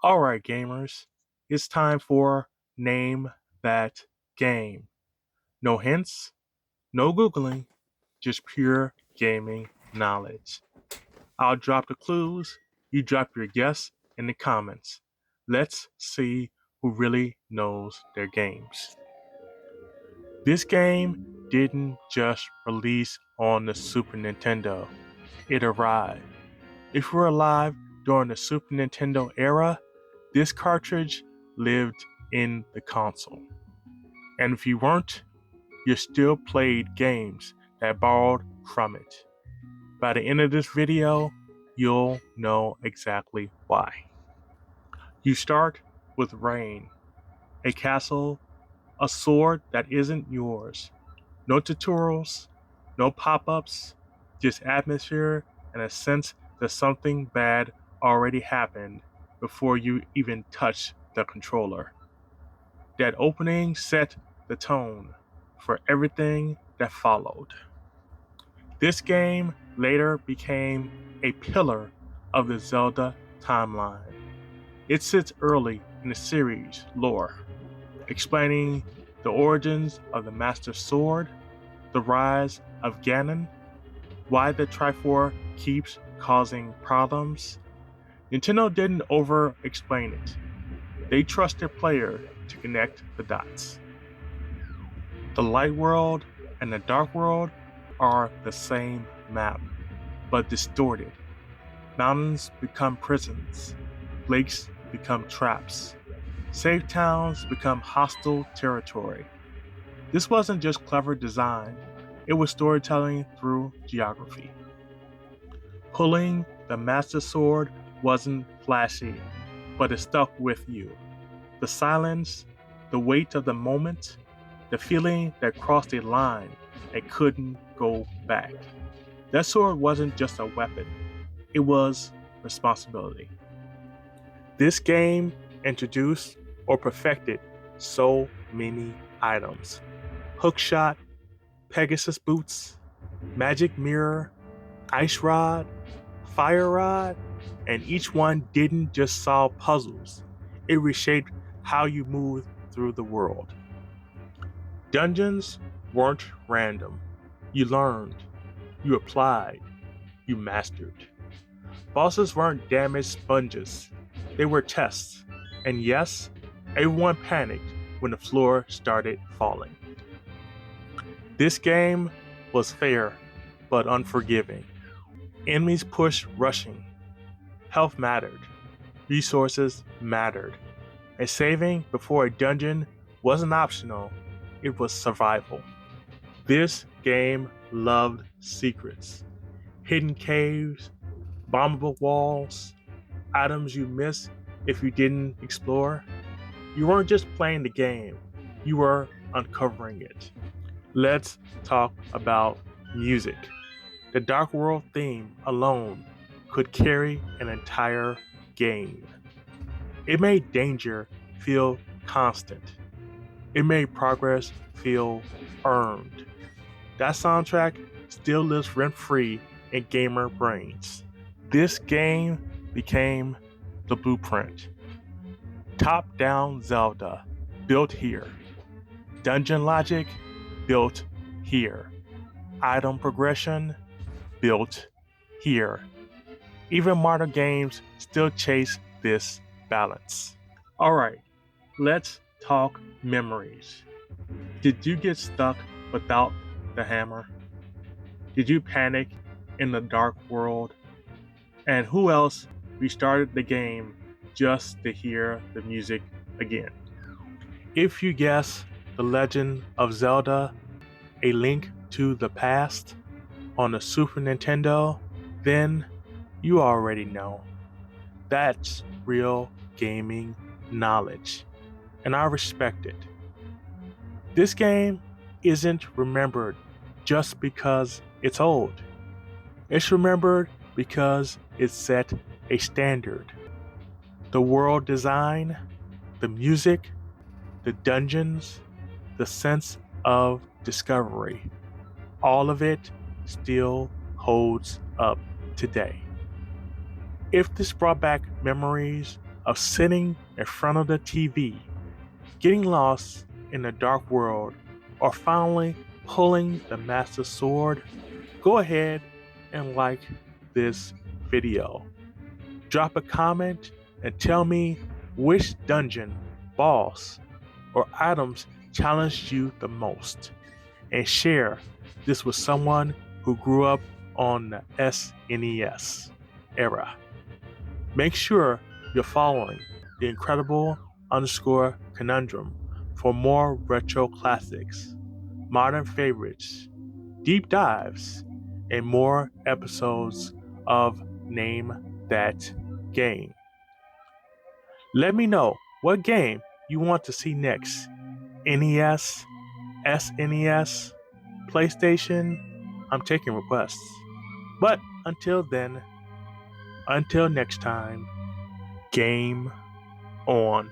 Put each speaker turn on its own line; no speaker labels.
Alright, gamers, it's time for Name That Game. No hints, no Googling, just pure gaming knowledge. I'll drop the clues, you drop your guess in the comments. Let's see who really knows their games. This game didn't just release on the Super Nintendo, it arrived. If you were alive during the Super Nintendo era, this cartridge lived in the console. And if you weren't, you still played games that borrowed from it. By the end of this video, you'll know exactly why. You start with Rain, a castle, a sword that isn't yours. No tutorials, no pop-ups, just atmosphere and a sense that something bad already happened before you even touch the controller. That opening set the tone for everything that followed. This game later became a pillar of the Zelda timeline. It sits early in the series lore, explaining the origins of the Master Sword, the rise of Ganon, why the Triforce keeps causing problems. Nintendo didn't over explain it. They trusted player to connect the dots. The light world and the dark world are the same map, but distorted. Mountains become prisons, lakes become traps, safe towns become hostile territory. This wasn't just clever design, it was storytelling through geography. Pulling the Master Sword wasn't flashy, but it stuck with you. The silence, the weight of the moment, the feeling that crossed a line and couldn't go back. That sword wasn't just a weapon, it was responsibility. This game introduced or perfected so many items. Hookshot, Pegasus boots, magic mirror, ice rod, fire rod, and each one didn't just solve puzzles, it reshaped how you moved through the world. Dungeons weren't random. You learned, you applied, you mastered. Bosses weren't damaged sponges, they were tests. And yes, everyone panicked when the floor started falling. This game was fair, but unforgiving. Enemies pushed rushing. Health mattered. Resources mattered. And saving before a dungeon wasn't optional, it was survival. This game loved secrets. Hidden caves, bombable walls, items you missed if you didn't explore. You weren't just playing the game, you were uncovering it. Let's talk about music. The Dark World theme alone could carry an entire game. It made danger feel constant. It made progress feel earned. That soundtrack still lives rent-free in gamer brains. This game became the blueprint. Top-down Zelda, built here. Dungeon logic, built here. Item progression, built here. Even modern games still chase this balance. Alright, let's talk memories. Did you get stuck without the hammer? Did you panic in the dark world? And who else restarted the game just to hear the music again? If you guess The Legend of Zelda, A Link to the Past on the Super Nintendo, then you already know. That's real gaming knowledge, and I respect it. This game isn't remembered just because it's old. It's remembered because it set a standard. The world design, the music, the dungeons, the sense of discovery. All of it still holds up today. If this brought back memories of sitting in front of the TV, getting lost in the dark world, or finally pulling the Master Sword, go ahead and like this video. Drop a comment and tell me which dungeon, boss, or items challenged you the most. And share this with someone who grew up on the SNES era. Make sure you're following the incredible underscore conundrum for more retro classics, modern favorites, deep dives, and more episodes of Name That Game. Let me know what game you want to see next. NES, SNES, PlayStation. I'm taking requests. But until then, until next time, game on.